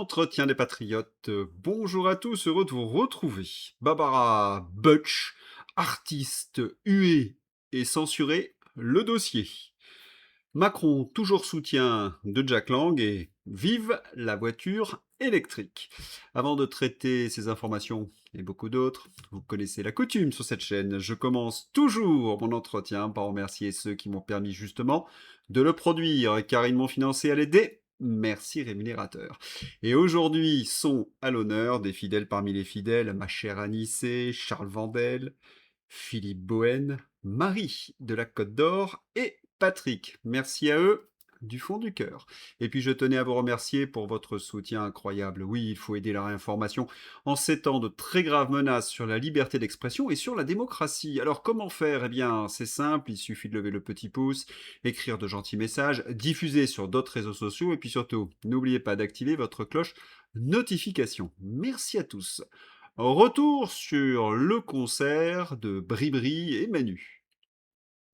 L'entretien des patriotes. Bonjour à tous, heureux de vous retrouver. Barbara Butch, artiste huée et censurée, le dossier. Macron, toujours soutien de Jack Lang et vive la voiture électrique. Avant de traiter ces informations et beaucoup d'autres, vous connaissez la coutume sur cette chaîne. Je commence toujours mon entretien par remercier ceux qui m'ont permis justement de le produire, car ils m'ont financé à l'aider. Merci rémunérateur. Et aujourd'hui sont à l'honneur des fidèles parmi les fidèles, ma chère Anissé, Charles Vandel, Philippe Bohen, Marie de la Côte d'Or et Patrick. Merci à eux du fond du cœur. Et puis je tenais à vous remercier pour votre soutien incroyable. Oui, il faut aider la réinformation en ces temps de très graves menaces sur la liberté d'expression et sur la démocratie. Alors comment faire? Eh bien, c'est simple, il suffit de lever le petit pouce, écrire de gentils messages, diffuser sur d'autres réseaux sociaux et puis surtout, n'oubliez pas d'activer votre cloche notification. Merci à tous. Retour sur le concert de Bribri et Manu.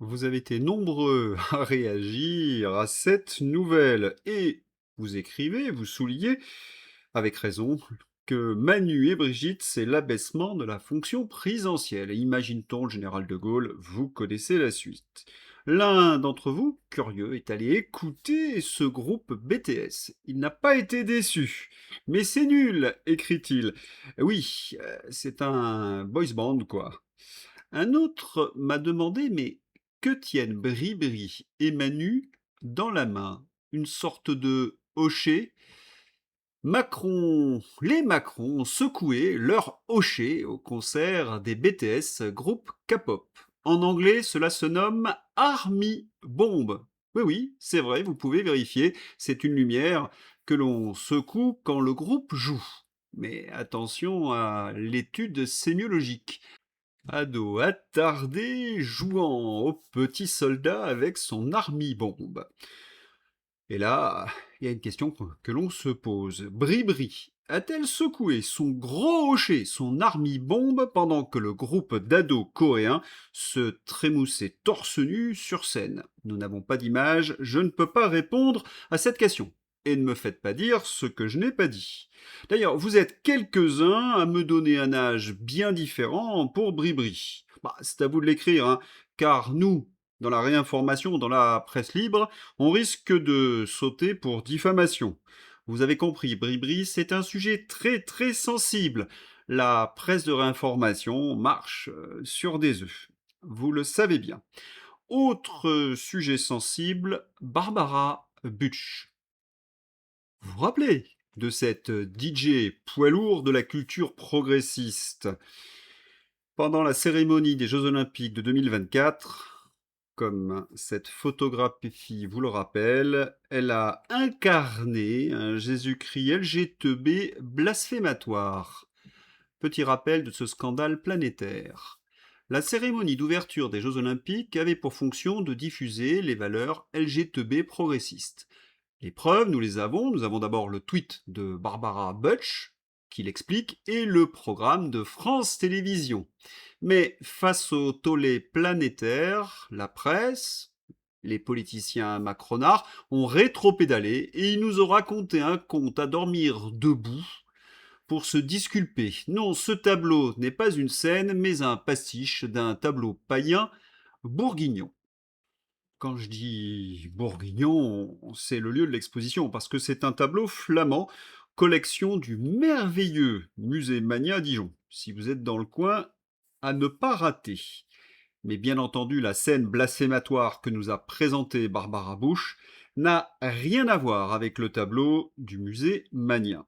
Vous avez été nombreux à réagir à cette nouvelle et vous écrivez, vous soulignez, avec raison, que Manu et Brigitte, c'est l'abaissement de la fonction présidentielle. Et imagine-t-on le général de Gaulle, vous connaissez la suite. L'un d'entre vous, curieux, est allé écouter ce groupe BTS. Il n'a pas été déçu. Mais c'est nul, écrit-il. Oui, c'est un boys band, quoi. Un autre m'a demandé, mais que tiennent Bribri et Manu dans la main? Une sorte de hocher. Les Macron ont secoué leur hocher au concert des BTS, groupe K-pop. En anglais, cela se nomme Army Bomb. Oui, oui, c'est vrai, vous pouvez vérifier, c'est une lumière que l'on secoue quand le groupe joue. Mais attention à l'étude sémiologique. Ado attardé jouant au petit soldat avec son army-bombe. Et là, il y a une question que l'on se pose. Bribri a-t-elle secoué son gros hocher, son army-bombe, pendant que le groupe d'ados coréens se trémoussait torse nu sur scène? Nous n'avons pas d'image, je ne peux pas répondre à cette question. Et ne me faites pas dire ce que je n'ai pas dit. D'ailleurs, vous êtes quelques-uns à me donner un âge bien différent pour Bribri. Bah, c'est à vous de l'écrire, hein, car nous, dans la réinformation, dans la presse libre, on risque de sauter pour diffamation. Vous avez compris, Bribri, c'est un sujet très très sensible. La presse de réinformation marche sur des œufs. Vous le savez bien. Autre sujet sensible, Barbara Butch. Vous vous rappelez de cette DJ poids lourd de la culture progressiste? Pendant la cérémonie des Jeux Olympiques de 2024, comme cette photographie vous le rappelle, elle a incarné un Jésus-Christ LGTB blasphématoire. Petit rappel de ce scandale planétaire. La cérémonie d'ouverture des Jeux Olympiques avait pour fonction de diffuser les valeurs LGTB progressistes. Les preuves, nous avons d'abord le tweet de Barbara Butch, qui l'explique, et le programme de France Télévisions. Mais face au tollé planétaire, la presse, les politiciens macronards ont rétropédalé et ils nous ont raconté un conte à dormir debout pour se disculper. Non, ce tableau n'est pas une scène, mais un pastiche d'un tableau païen bourguignon. Quand je dis bourguignon, c'est le lieu de l'exposition, parce que c'est un tableau flamand, collection du merveilleux musée Mania à Dijon. Si vous êtes dans le coin, à ne pas rater. Mais bien entendu, la scène blasphématoire que nous a présentée Barbara Bush n'a rien à voir avec le tableau du musée Mania.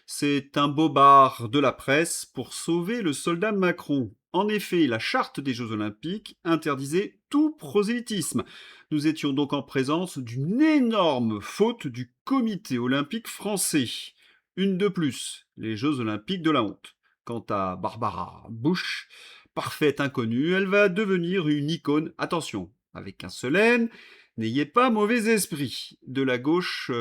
C'est un bobard de la presse pour sauver le soldat Macron. En effet, la charte des Jeux Olympiques interdisait tout prosélytisme. Nous étions donc en présence d'une énorme faute du comité olympique français. Une de plus, les Jeux Olympiques de la honte. Quant à Barbara Bush, parfaite inconnue, elle va devenir une icône, attention, avec un seul N, n'ayez pas mauvais esprit, de la gauche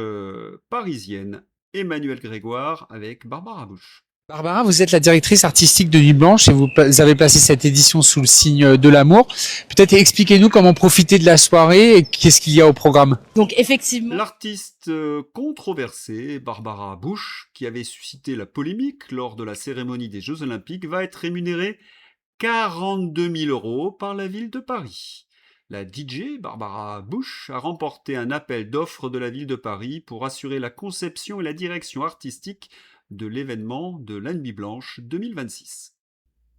parisienne. Emmanuel Grégoire avec Barbara Bush. Barbara, vous êtes la directrice artistique de Nuit Blanche et vous avez placé cette édition sous le signe de l'amour. Peut-être expliquez-nous comment profiter de la soirée et qu'est-ce qu'il y a au programme. Donc effectivement, L'artiste controversée, Barbara Bush, qui avait suscité la polémique lors de la cérémonie des Jeux Olympiques, va être rémunérée 42 000 euros par la ville de Paris. La DJ Barbara Bush a remporté un appel d'offres de la ville de Paris pour assurer la conception et la direction artistique de l'événement de la Nuit Blanche 2026.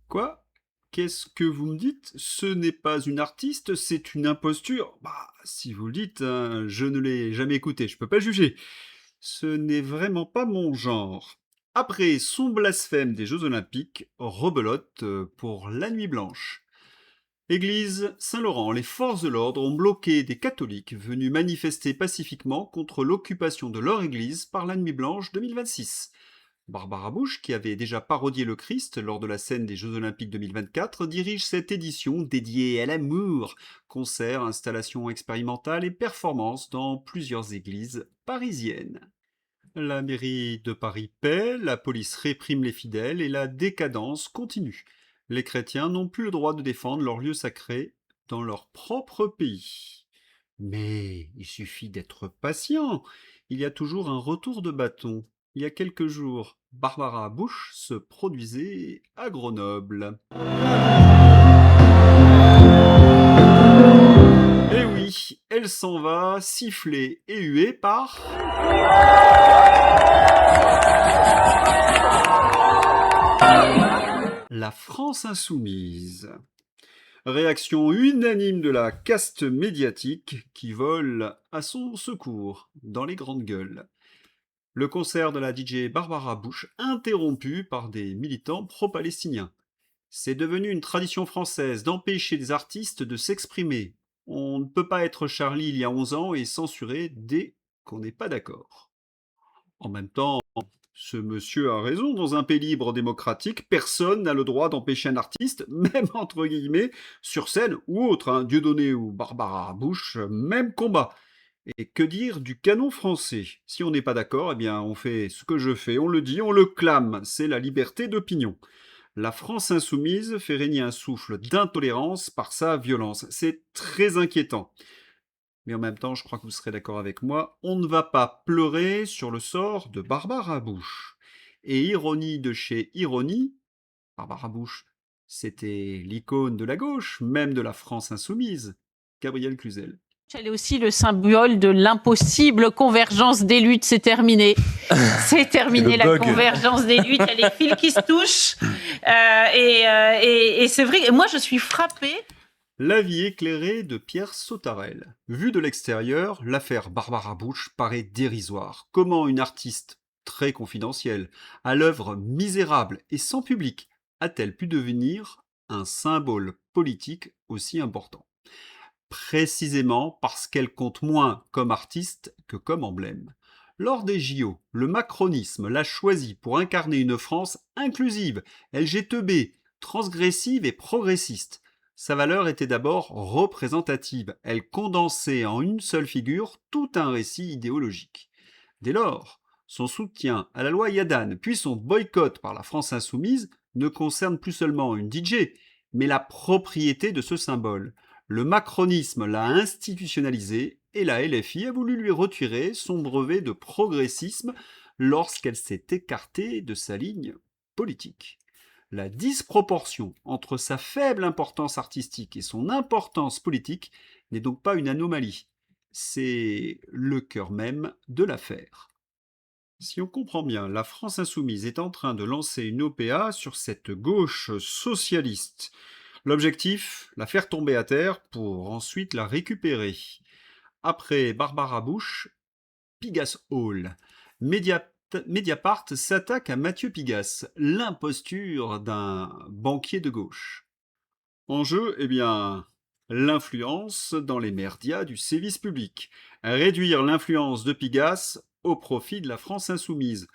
Quoi? Qu'est-ce que vous me dites? Ce n'est pas une artiste, c'est une imposture. Bah, si vous le dites, hein, je ne l'ai jamais écouté, je peux pas juger. Ce n'est vraiment pas mon genre. Après son blasphème des Jeux Olympiques, rebelote pour la Nuit Blanche. Église Saint-Laurent, les forces de l'ordre ont bloqué des catholiques venus manifester pacifiquement contre l'occupation de leur église par la Nuit Blanche 2026. Barbara Bush, qui avait déjà parodié le Christ lors de la scène des Jeux Olympiques 2024, dirige cette édition dédiée à l'amour. Concerts, installations expérimentales et performances dans plusieurs églises parisiennes. La mairie de Paris paie, la police réprime les fidèles et la décadence continue. Les chrétiens n'ont plus le droit de défendre leurs lieux sacrés dans leur propre pays. Mais il suffit d'être patient. Il y a toujours un retour de bâton. Il y a quelques jours, Barbara Bush se produisait à Grenoble. Et oui, elle s'en va, sifflée et huée par... la France insoumise. Réaction unanime de la caste médiatique qui vole à son secours dans les grandes gueules. Le concert de la DJ Barbara Bush interrompu par des militants pro-palestiniens. C'est devenu une tradition française d'empêcher des artistes de s'exprimer. On ne peut pas être Charlie il y a 11 ans et censurer dès qu'on n'est pas d'accord. En même temps, ce monsieur a raison, dans un pays libre démocratique, personne n'a le droit d'empêcher un artiste, même entre guillemets, sur scène ou autre, hein, Dieudonné ou Barbara Bush, même combat. Et que dire du canon français? Si on n'est pas d'accord, eh bien on fait ce que je fais, on le dit, on le clame, c'est la liberté d'opinion. La France insoumise fait régner un souffle d'intolérance par sa violence. C'est très inquiétant. Mais en même temps, je crois que vous serez d'accord avec moi, on ne va pas pleurer sur le sort de Barbara Bush. Et ironie de chez ironie, Barbara Bush, c'était l'icône de la gauche, même de la France insoumise, Gabriel Cluzel. elle est aussi le symbole de l'impossible convergence des luttes. C'est terminé. C'est terminé la convergence des luttes. Il y a les fils qui se touchent. Et c'est vrai. Moi, je suis frappée. L'avis éclairé de Pierre Sautarel. Vu de l'extérieur, l'affaire Barbara Bush paraît dérisoire. Comment une artiste très confidentielle, à l'œuvre misérable et sans public, a-t-elle pu devenir un symbole politique aussi important? Précisément parce qu'elle compte moins comme artiste que comme emblème. Lors des JO, le macronisme l'a choisie pour incarner une France inclusive, LGTB, transgressive et progressiste. Sa valeur était d'abord représentative, elle condensait en une seule figure tout un récit idéologique. Dès lors, son soutien à la loi Yadan, puis son boycott par la France insoumise ne concerne plus seulement une DJ, mais la propriété de ce symbole. Le macronisme l'a institutionnalisé et la LFI a voulu lui retirer son brevet de progressisme lorsqu'elle s'est écartée de sa ligne politique. La disproportion entre sa faible importance artistique et son importance politique n'est donc pas une anomalie, c'est le cœur même de l'affaire. Si on comprend bien, la France insoumise est en train de lancer une OPA sur cette gauche socialiste. L'objectif, la faire tomber à terre pour ensuite la récupérer. Après Barbara Bush, Pigasse Hall. Mediapart s'attaque à Mathieu Pigasse, l'imposture d'un banquier de gauche. En jeu, eh bien, l'influence dans les merdias du service public. Réduire l'influence de Pigasse au profit de la France insoumise.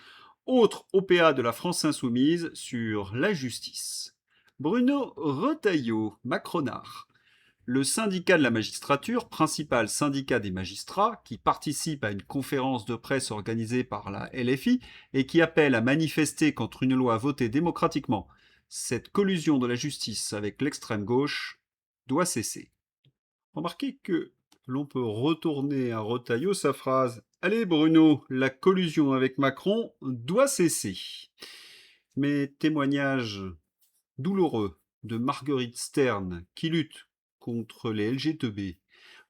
Autre OPA de la France insoumise sur la justice. Bruno Retailleau, Macronard. Le syndicat de la magistrature, principal syndicat des magistrats, qui participe à une conférence de presse organisée par la LFI et qui appelle à manifester contre une loi votée démocratiquement, cette collusion de la justice avec l'extrême gauche doit cesser. Remarquez que l'on peut retourner à Retailleau sa phrase « Allez Bruno, la collusion avec Macron doit cesser ». Mes témoignages douloureux de Marguerite Stern qui lutte contre les LGTB.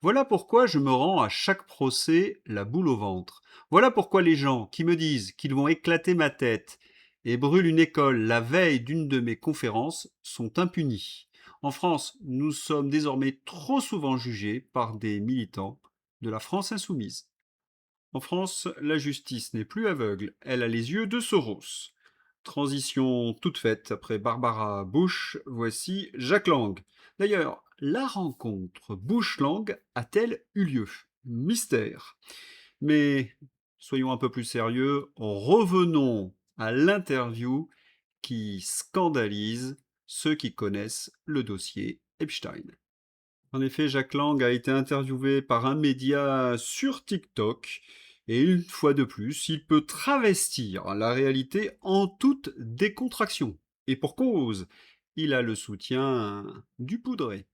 Voilà pourquoi je me rends à chaque procès la boule au ventre. Voilà pourquoi les gens qui me disent qu'ils vont éclater ma tête et brûlent une école la veille d'une de mes conférences sont impunis. En France, nous sommes désormais trop souvent jugés par des militants de la France insoumise. En France, la justice n'est plus aveugle, elle a les yeux de Soros. Transition toute faite après Barbara Bush, voici Jack Lang. D'ailleurs, la rencontre Bush-Lang a-t-elle eu lieu? Mystère. Mais soyons un peu plus sérieux, revenons à l'interview qui scandalise ceux qui connaissent le dossier Epstein. En effet, Jack Lang a été interviewé par un média sur TikTok et une fois de plus, il peut travestir la réalité en toute décontraction. Et pour cause, il a le soutien du poudré.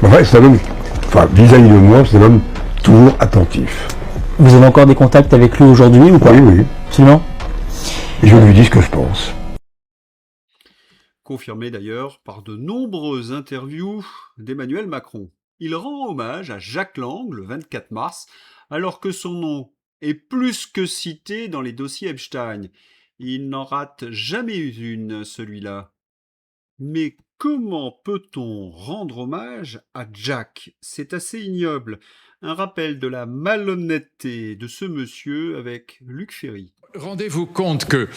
Ouais, c'est un homme, vis-à-vis de moi, c'est un homme toujours attentif. Vous avez encore des contacts avec lui aujourd'hui ou pas? Oui. Absolument. Et je lui dis ce que je pense. Confirmé d'ailleurs par de nombreuses interviews d'Emmanuel Macron. Il rend hommage à Jack Lang le 24 mars, alors que son nom est plus que cité dans les dossiers Epstein. Il n'en rate jamais une, celui-là. Mais comment peut-on rendre hommage à Jack? C'est assez ignoble. Un rappel de la malhonnêteté de ce monsieur avec Luc Ferry. Rendez-vous compte que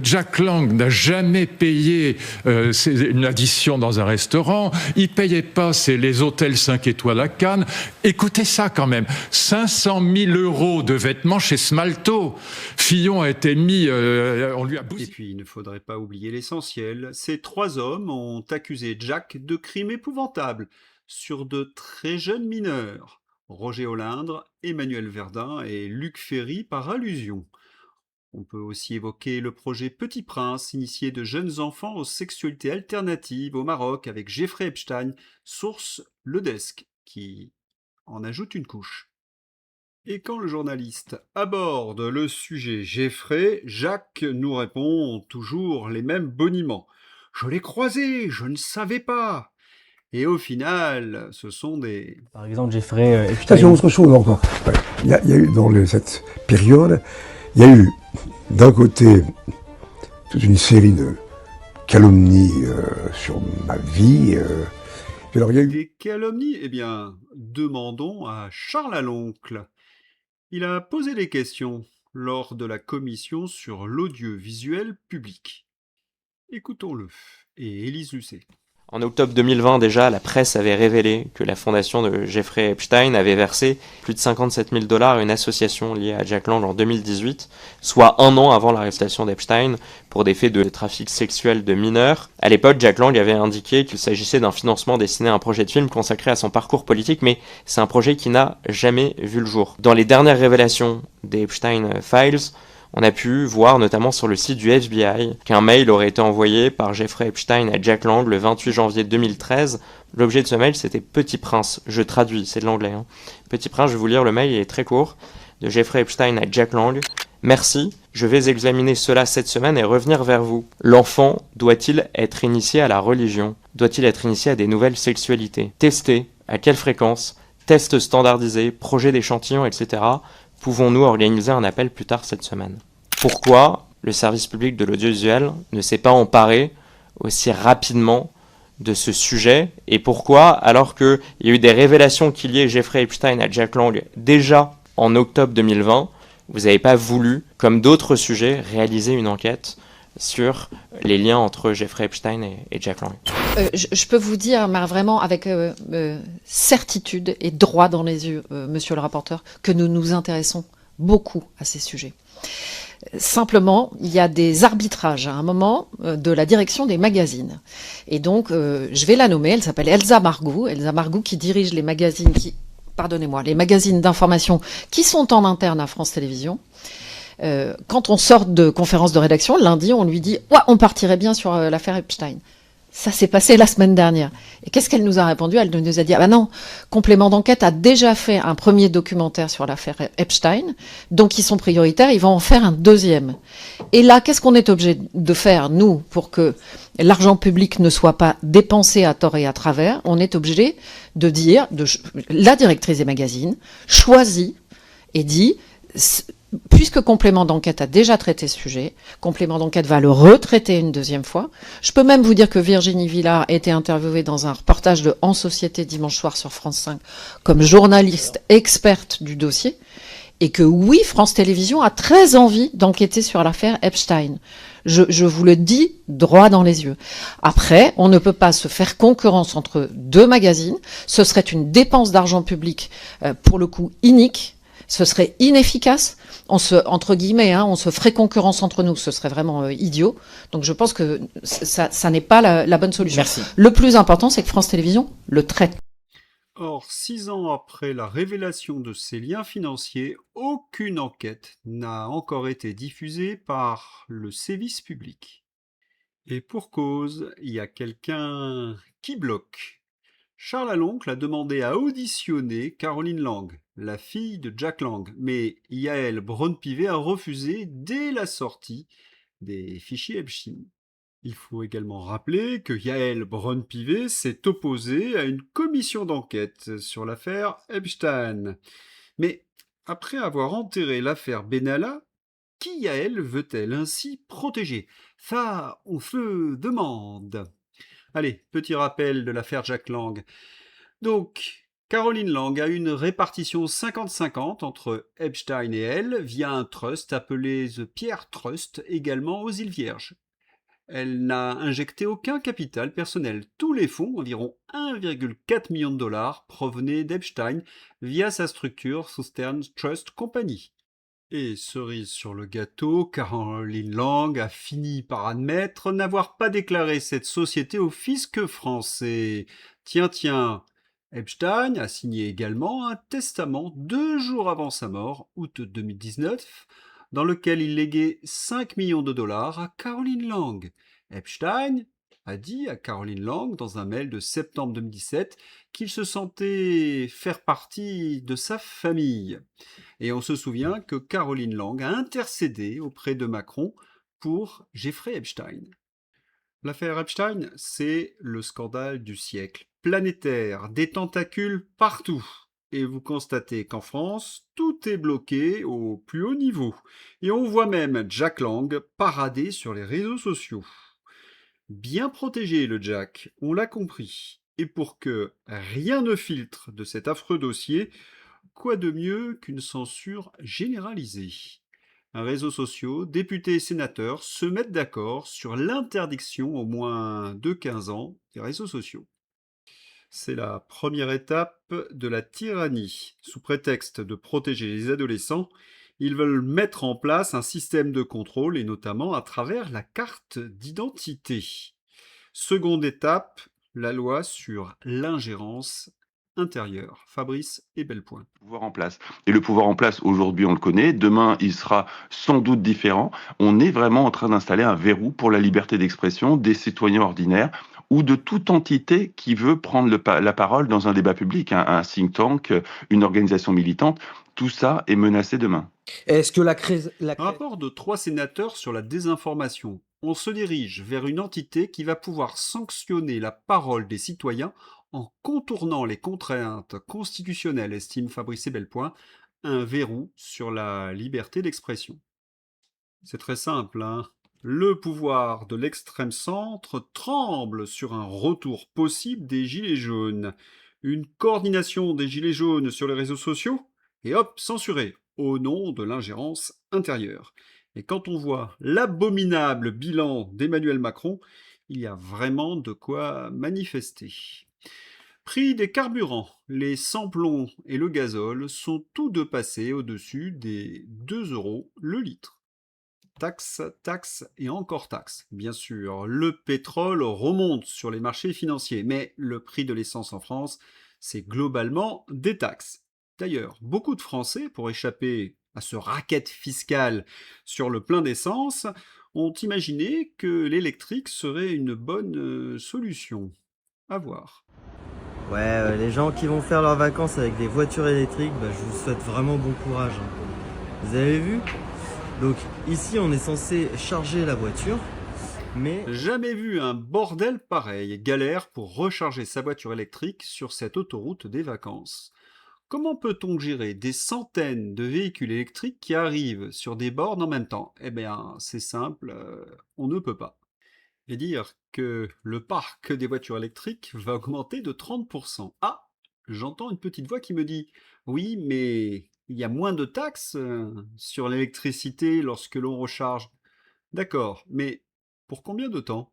Jack Lang n'a jamais payé une addition dans un restaurant, il payait pas les hôtels 5 étoiles à Cannes. Écoutez ça quand même, 500 000 € de vêtements chez Smalto. Fillon a été mis, on lui a bousillé. Et puis il ne faudrait pas oublier l'essentiel, ces 3 hommes ont accusé Jack de crimes épouvantables sur de très jeunes mineurs. Roger Olindre, Emmanuel Verdun et Luc Ferry par allusion. On peut aussi évoquer le projet Petit Prince, initié de jeunes enfants aux sexualités alternatives au Maroc avec Jeffrey Epstein, source Le Desk, qui en ajoute une couche. Et quand le journaliste aborde le sujet Jeffrey, Jacques nous répond toujours les mêmes boniments. « Je l'ai croisé, je ne savais pas !» Et au final, ce sont des... Par exemple, Jeffrey Epstein. Ça, c'est autre chose encore. Il y a eu, dans cette période, il y a eu, d'un côté, toute une série de calomnies sur ma vie. Alors, il y a eu... Des calomnies? Eh bien, demandons à Charles Aloncle. Il a posé des questions lors de la commission sur l'audiovisuel public. Écoutons-le. Et Élise Lucet. En octobre 2020, déjà, la presse avait révélé que la fondation de Jeffrey Epstein avait versé plus de 57 000 $ à une association liée à Jack Lang en 2018, soit 1 an avant l'arrestation d'Epstein pour des faits de trafic sexuel de mineurs. À l'époque, Jack Lang avait indiqué qu'il s'agissait d'un financement destiné à un projet de film consacré à son parcours politique, mais c'est un projet qui n'a jamais vu le jour. Dans les dernières révélations des Epstein Files, on a pu voir notamment sur le site du FBI qu'un mail aurait été envoyé par Jeffrey Epstein à Jack Lang le 28 janvier 2013. L'objet de ce mail, c'était Petit Prince. Je traduis, c'est de l'anglais. Petit Prince, je vais vous lire le mail, il est très court. De Jeffrey Epstein à Jack Lang. Merci, je vais examiner cela cette semaine et revenir vers vous. L'enfant doit-il être initié à la religion? Doit-il être initié à des nouvelles sexualités? Testé? À quelle fréquence? Tests standardisés, projet d'échantillons, etc. Pouvons-nous organiser un appel plus tard cette semaine? Pourquoi le service public de l'audiovisuel ne s'est pas emparé aussi rapidement de ce sujet? Et pourquoi, alors qu'il y a eu des révélations qui liaient Jeffrey Epstein à Jack Lang déjà en octobre 2020, vous n'avez pas voulu, comme d'autres sujets, réaliser une enquête sur les liens entre Jeffrey Epstein et Jack Lang? Je peux vous dire, mais vraiment avec certitude et droit dans les yeux, monsieur le rapporteur, que nous nous intéressons beaucoup à ces sujets. Simplement, il y a des arbitrages à un moment de la direction des magazines. Et donc, je vais la nommer, elle s'appelle Elsa Margou. Elsa Margou qui dirige les magazines les magazines d'information qui sont en interne à France Télévisions. Quand on sort de conférence de rédaction, lundi, on lui dit « Ouais, on partirait bien sur l'affaire Epstein ». Ça s'est passé la semaine dernière. Et qu'est-ce qu'elle nous a répondu? Elle nous a dit, ah ben non, Complément d'enquête a déjà fait un premier documentaire sur l'affaire Epstein, donc ils sont prioritaires, ils vont en faire un deuxième. Et là, qu'est-ce qu'on est obligé de faire, nous, pour que l'argent public ne soit pas dépensé à tort et à travers? On est obligé de dire, la directrice des magazines choisit et dit, puisque Complément d'enquête a déjà traité ce sujet, Complément d'enquête va le retraiter une deuxième fois. Je peux même vous dire que Virginie Villard a été interviewée dans un reportage de En Société dimanche soir sur France 5 comme journaliste experte du dossier, et que oui, France Télévisions a très envie d'enquêter sur l'affaire Epstein. Je vous le dis droit dans les yeux. Après, on ne peut pas se faire concurrence entre deux magazines. Ce serait une dépense d'argent public, pour le coup, inique. Ce serait inefficace. Entre guillemets, on se ferait concurrence entre nous. Ce serait vraiment idiot. Donc je pense que ça n'est pas la bonne solution. Merci. Le plus important, c'est que France Télévisions le traite. Or, 6 ans après la révélation de ces liens financiers, aucune enquête n'a encore été diffusée par le sévice public. Et pour cause, il y a quelqu'un qui bloque. Charles Aloncle a demandé à auditionner Caroline Lang, la fille de Jack Lang, mais Yael Braun-Pivet a refusé dès la sortie des fichiers Epstein. Il faut également rappeler que Yael Braun-Pivet s'est opposée à une commission d'enquête sur l'affaire Epstein. Mais après avoir enterré l'affaire Benalla, qui Yael veut-elle ainsi protéger? Ça, on se demande. Allez, petit rappel de l'affaire Jack Lang. Donc, Caroline Lang a une répartition 50-50 entre Epstein et elle via un trust appelé The Pierre Trust, également aux îles Vierges. Elle n'a injecté aucun capital personnel. Tous les fonds, environ 1,4 million de dollars, provenaient d'Epstein via sa structure Southern Trust Company. Et cerise sur le gâteau, Caroline Lang a fini par admettre n'avoir pas déclaré cette société au fisc français. Tiens, Epstein a signé également un testament 2 jours avant sa mort, août 2019, dans lequel il léguait 5 millions de dollars à Caroline Lang. Epstein a dit à Caroline Lang dans un mail de septembre 2017 qu'il se sentait faire partie de sa famille. Et on se souvient que Caroline Lang a intercédé auprès de Macron pour Jeffrey Epstein. L'affaire Epstein, c'est le scandale du siècle. Planétaire, des tentacules partout. Et vous constatez qu'en France, tout est bloqué au plus haut niveau. Et on voit même Jack Lang parader sur les réseaux sociaux. Bien protégé le Jack, on l'a compris. Et pour que rien ne filtre de cet affreux dossier, quoi de mieux qu'une censure généralisée? Réseaux sociaux, députés et sénateurs se mettent d'accord sur l'interdiction au moins de 15 ans des réseaux sociaux. C'est la première étape de la tyrannie. Sous prétexte de protéger les adolescents, ils veulent mettre en place un système de contrôle et notamment à travers la carte d'identité. Seconde étape, la loi sur l'ingérence intérieure. Fabrice Ebelpoint. Pouvoir en place. Et le pouvoir en place, aujourd'hui, on le connaît. Demain, il sera sans doute différent. On est vraiment en train d'installer un verrou pour la liberté d'expression des citoyens ordinaires ou de toute entité qui veut prendre la parole dans un débat public, un think tank, une organisation militante. Tout ça est menacé demain. Est-ce que Rapport de 3 sénateurs sur la désinformation. On se dirige vers une entité qui va pouvoir sanctionner la parole des citoyens en contournant les contraintes constitutionnelles, estime Fabrice Ebelpoint, un verrou sur la liberté d'expression. C'est très simple, hein. Le pouvoir de l'extrême centre tremble sur un retour possible des Gilets jaunes. Une coordination des Gilets jaunes sur les réseaux sociaux, et hop, censuré, au nom de l'ingérence intérieure. Et quand on voit l'abominable bilan d'Emmanuel Macron, il y a vraiment de quoi manifester. Prix des carburants. Les sans-plomb et le gazole sont tous deux passés au-dessus des 2 € le litre. Taxes, taxes et encore taxes. Bien sûr, le pétrole remonte sur les marchés financiers, mais le prix de l'essence en France, c'est globalement des taxes. D'ailleurs, beaucoup de Français, pour échapper à ce racket fiscal sur le plein d'essence, ont imaginé que l'électrique serait une bonne solution. À voir. Ouais, les gens qui vont faire leurs vacances avec des voitures électriques, bah, je vous souhaite vraiment bon courage, hein. Vous avez vu? Donc ici, on est censé charger la voiture, mais... Jamais vu un bordel pareil. Galère pour recharger sa voiture électrique sur cette autoroute des vacances. Comment peut-on gérer des centaines de véhicules électriques qui arrivent sur des bornes en même temps? Eh bien, c'est simple, on ne peut pas. Et dire que le parc des voitures électriques va augmenter de 30%. Ah, j'entends une petite voix qui me dit, oui, mais il y a moins de taxes sur l'électricité lorsque l'on recharge. D'accord, mais pour combien de temps?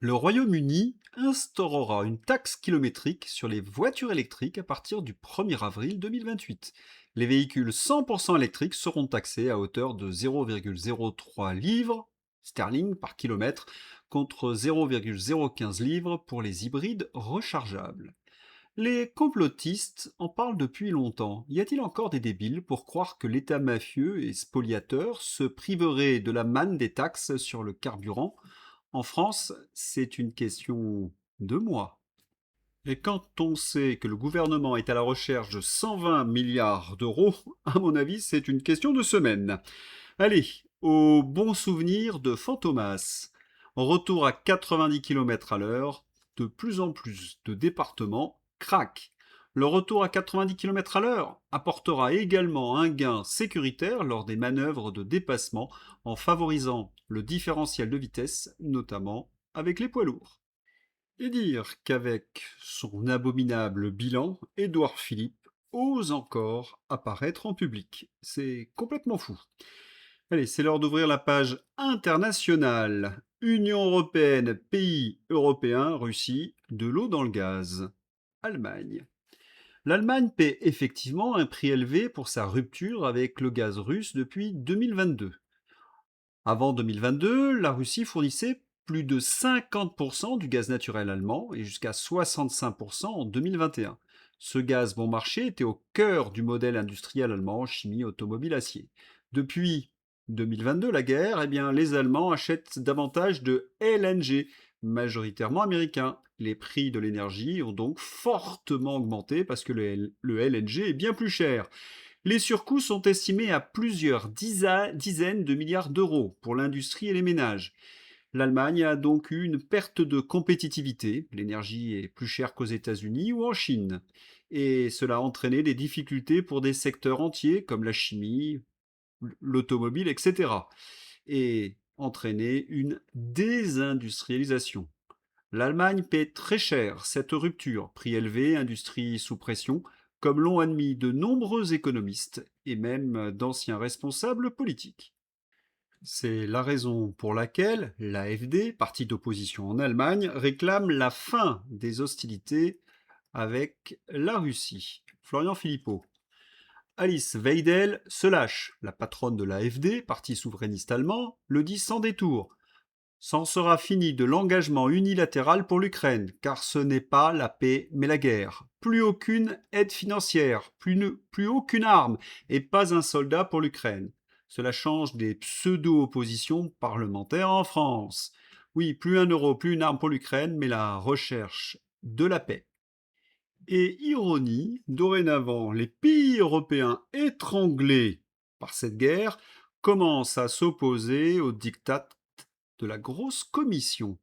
Le Royaume-Uni instaurera une taxe kilométrique sur les voitures électriques à partir du 1er avril 2028. Les véhicules 100% électriques seront taxés à hauteur de 0,03 livres sterling par kilomètre contre 0,015 livres pour les hybrides rechargeables. Les complotistes en parlent depuis longtemps. Y a-t-il encore des débiles pour croire que l'État mafieux et spoliateur se priverait de la manne des taxes sur le carburant? En France, c'est une question de mois. Et quand on sait que le gouvernement est à la recherche de 120 milliards d'euros, à mon avis, c'est une question de semaines. Allez, au bon souvenir de Fantomas. Retour à 90 km à l'heure, de plus en plus de départements craquent. Le retour à 90 km à l'heure apportera également un gain sécuritaire lors des manœuvres de dépassement en favorisant le différentiel de vitesse, notamment avec les poids lourds. Et dire qu'avec son abominable bilan, Édouard Philippe ose encore apparaître en public. C'est complètement fou. Allez, c'est l'heure d'ouvrir la page internationale. Union européenne, pays européens, Russie, de l'eau dans le gaz. Allemagne. L'Allemagne paie effectivement un prix élevé pour sa rupture avec le gaz russe depuis 2022. Avant 2022, la Russie fournissait plus de 50% du gaz naturel allemand et jusqu'à 65% en 2021. Ce gaz bon marché était au cœur du modèle industriel allemand, chimie, automobile, acier. Depuis 2022, la guerre, eh bien, les Allemands achètent davantage de LNG, majoritairement américain. Les prix de l'énergie ont donc fortement augmenté parce que le LNG est bien plus cher. Les surcoûts sont estimés à plusieurs dizaines de milliards d'euros pour l'industrie et les ménages. L'Allemagne a donc eu une perte de compétitivité. L'énergie est plus chère qu'aux États-Unis ou en Chine. Et cela a entraîné des difficultés pour des secteurs entiers comme la chimie, l'automobile, etc. Et entraîné une désindustrialisation. L'Allemagne paie très cher cette rupture, prix élevé, industrie sous pression, comme l'ont admis de nombreux économistes et même d'anciens responsables politiques. C'est la raison pour laquelle l'AfD, parti d'opposition en Allemagne, réclame la fin des hostilités avec la Russie. Florian Philippot. Alice Weidel se lâche. La patronne de l'AfD, parti souverainiste allemand, le dit sans détour. C'en sera fini de l'engagement unilatéral pour l'Ukraine, car ce n'est pas la paix mais la guerre. Plus aucune aide financière, plus aucune arme et pas un soldat pour l'Ukraine. Cela change des pseudo-oppositions parlementaires en France. Oui, plus un euro, plus une arme pour l'Ukraine, mais la recherche de la paix. Et ironie, dorénavant, les pays européens étranglés par cette guerre commencent à s'opposer au diktat de la grosse commission.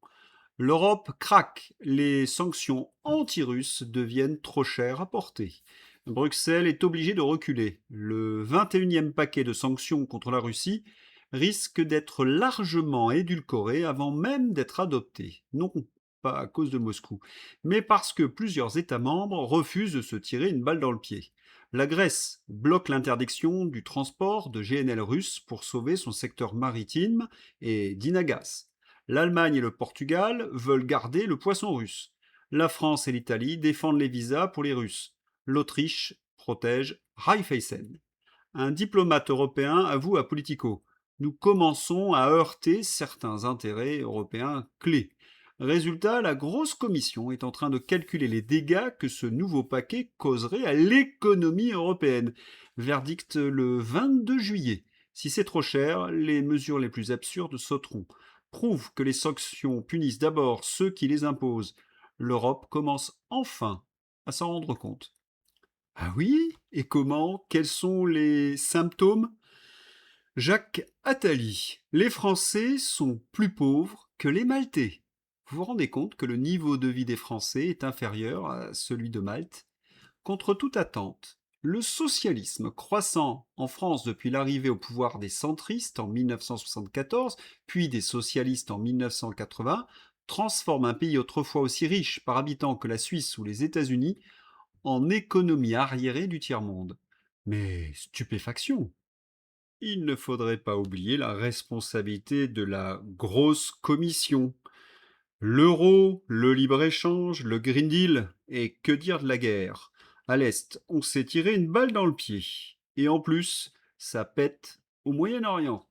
L'Europe craque, les sanctions anti-russes deviennent trop chères à porter. Bruxelles est obligée de reculer. Le 21e paquet de sanctions contre la Russie risque d'être largement édulcoré avant même d'être adopté. Non, pas à cause de Moscou, mais parce que plusieurs États membres refusent de se tirer une balle dans le pied. La Grèce bloque l'interdiction du transport de GNL russe pour sauver son secteur maritime et Dynagas. L'Allemagne et le Portugal veulent garder le poisson russe. La France et l'Italie défendent les visas pour les Russes. L'Autriche protège Raiffeisen. Un diplomate européen avoue à Politico: nous commençons à heurter certains intérêts européens clés. Résultat, la grosse commission est en train de calculer les dégâts que ce nouveau paquet causerait à l'économie européenne. Verdict le 22 juillet. Si c'est trop cher, les mesures les plus absurdes sauteront. Prouve que les sanctions punissent d'abord ceux qui les imposent. L'Europe commence enfin à s'en rendre compte. Ah oui? Et comment? Quels sont les symptômes? Jacques Attali. Les Français sont plus pauvres que les Maltais. Vous vous rendez compte que le niveau de vie des Français est inférieur à celui de Malte? Contre toute attente, le socialisme croissant en France depuis l'arrivée au pouvoir des centristes en 1974, puis des socialistes en 1980, transforme un pays autrefois aussi riche par habitant que la Suisse ou les États-Unis en économie arriérée du tiers-monde. Mais stupéfaction! Il ne faudrait pas oublier la responsabilité de la grosse commission. L'euro, le libre-échange, le Green Deal, et que dire de la guerre? À l'Est, on s'est tiré une balle dans le pied. Et en plus, ça pète au Moyen-Orient.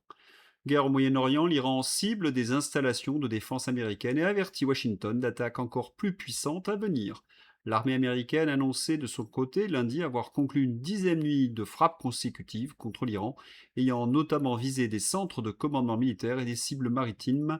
Guerre au Moyen-Orient, l'Iran cible des installations de défense américaines et avertit Washington d'attaques encore plus puissantes à venir. L'armée américaine a annoncé de son côté lundi avoir conclu une 10e nuit de frappes consécutives contre l'Iran, ayant notamment visé des centres de commandement militaire et des cibles maritimes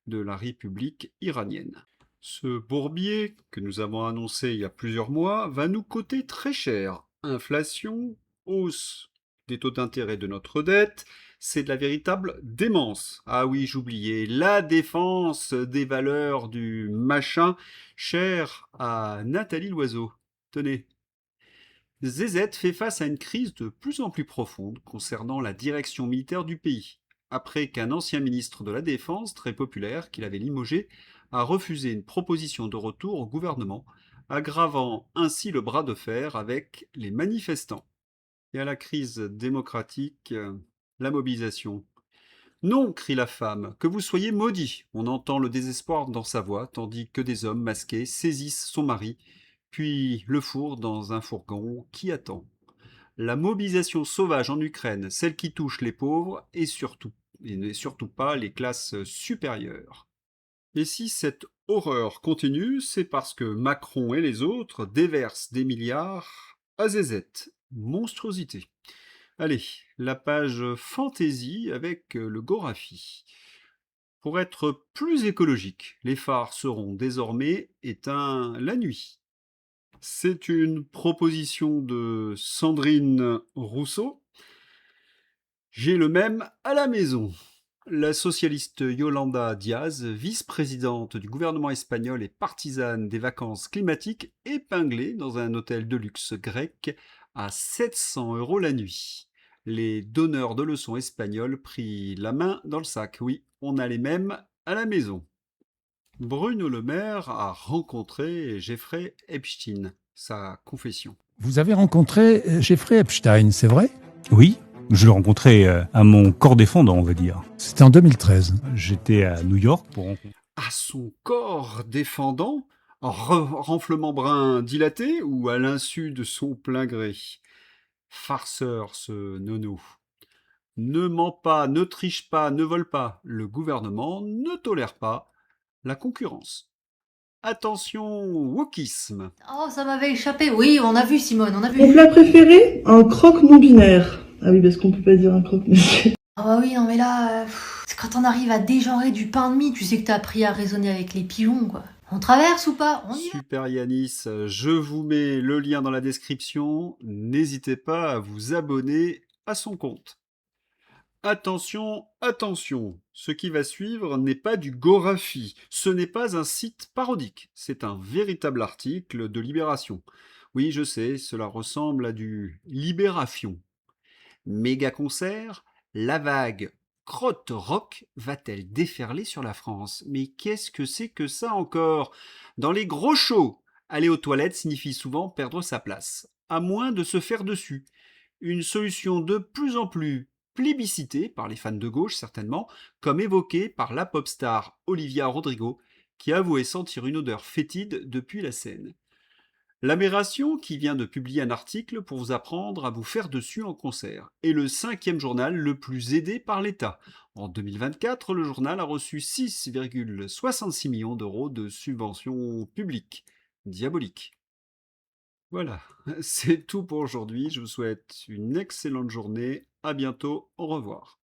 de la République iranienne. Ce bourbier, que nous avons annoncé il y a plusieurs mois, va nous coûter très cher. Inflation, hausse des taux d'intérêt de notre dette, c'est de la véritable démence. Ah oui, j'oubliais, la défense des valeurs du machin, cher à Nathalie Loiseau. Tenez. ZZ fait face à une crise de plus en plus profonde concernant la direction militaire du pays, après qu'un ancien ministre de la Défense, très populaire, qu'il avait limogé, a refusé une proposition de retour au gouvernement, aggravant ainsi le bras de fer avec les manifestants. Et à la crise démocratique, la mobilisation. Non, crie la femme, que vous soyez maudit. On entend le désespoir dans sa voix, tandis que des hommes masqués saisissent son mari, puis le fourrent dans un fourgon qui attend. La mobilisation sauvage en Ukraine, celle qui touche les pauvres et surtout pas les classes supérieures. Et si cette horreur continue, c'est parce que Macron et les autres déversent des milliards à ZZ. Monstruosité. Allez, la page fantaisie avec le Gorafi. Pour être plus écologique, les phares seront désormais éteints la nuit. C'est une proposition de Sandrine Rousseau. J'ai le même à la maison. La socialiste Yolanda Díaz, vice-présidente du gouvernement espagnol et partisane des vacances climatiques, épinglée dans un hôtel de luxe grec à 700 € la nuit. Les donneurs de leçons espagnols pris la main dans le sac. Oui, on a les mêmes à la maison. Bruno Le Maire a rencontré Jeffrey Epstein, sa confession. Vous avez rencontré Jeffrey Epstein, c'est vrai? Oui, je l'ai rencontré à mon corps défendant, on va dire. C'était en 2013. J'étais à New York pour rencontrer... À son corps défendant? En renflement brun dilaté ou à l'insu de son plein gré? Farceur, ce nono. Ne ment pas, ne triche pas, ne vole pas. Le gouvernement ne tolère pas la concurrence. Attention, wokisme. Oh, ça m'avait échappé. Oui, on a vu, Simone, on a vu. Mon plat préféré? Un croque non binaire. Ah oui, parce qu'on peut pas dire un croque binaire. Ah bah oui, non mais là, c'est quand on arrive à dégenrer du pain de mie, tu sais que t'as appris à raisonner avec les pigeons, quoi. On traverse ou pas? On y va. Super Yanis, je vous mets le lien dans la description. N'hésitez pas à vous abonner à son compte. Attention, attention, ce qui va suivre n'est pas du Gorafi, ce n'est pas un site parodique, c'est un véritable article de Libération. Oui, je sais, cela ressemble à du Libération. Méga concert, la vague crotte rock va-t-elle déferler sur la France? Mais qu'est-ce que c'est que ça encore? Dans les gros shows, aller aux toilettes signifie souvent perdre sa place, à moins de se faire dessus. Une solution de plus en plus plébiscitée par les fans de gauche certainement, comme évoquée par la pop star Olivia Rodrigo, qui avouait sentir une odeur fétide depuis la scène. L'Aberration, qui vient de publier un article pour vous apprendre à vous faire dessus en concert, est le 5e journal le plus aidé par l'État. En 2024, le journal a reçu 6,66 millions d'euros de subventions publiques. Diabolique. Voilà, c'est tout pour aujourd'hui. Je vous souhaite une excellente journée. À bientôt. Au revoir.